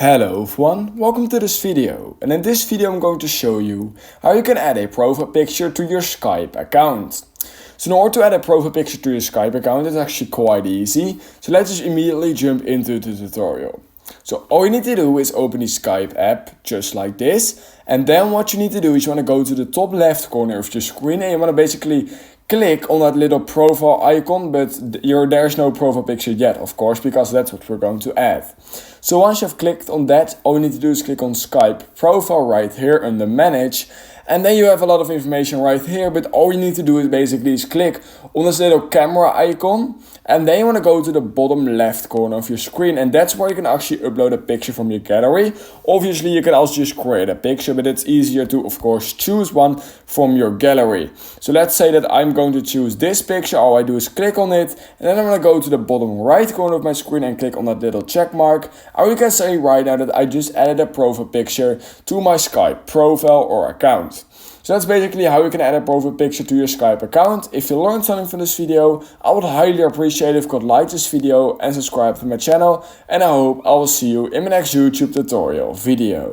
Hello everyone, welcome to this video, and in this video I'm going to show you how you can add a profile picture to your Skype account. So in order to add a profile picture to your Skype account, it's actually quite easy, so let's just immediately jump into the tutorial. So all you need to do is open the Skype app just like this, and then what you need to do is you want to go to the top left corner of your screen and you want to basically click on that little profile icon, but there's no profile picture yet, of course, because that's what we're going to add. So once you've clicked on that, all you need to do is click on Skype profile right here under manage, and then you have a lot of information right here, but all you need to do is basically click on this little camera icon, and then you want to go to the bottom left corner of your screen, and that's where you can actually upload a picture from your gallery. Obviously you can also just create a picture, but it's easier to of course choose one from your gallery. So let's say that I'm going to choose this picture. All I do is click on it, and then I'm going to go to the bottom right corner of my screen and click on that little check mark. Or you can say right now that I just added a profile picture to my Skype profile or account. So that's basically how you can add a profile picture to your Skype account. If you learned something from this video, I would highly appreciate if you could like this video and subscribe to my channel. And I hope I will see you in my next YouTube tutorial video.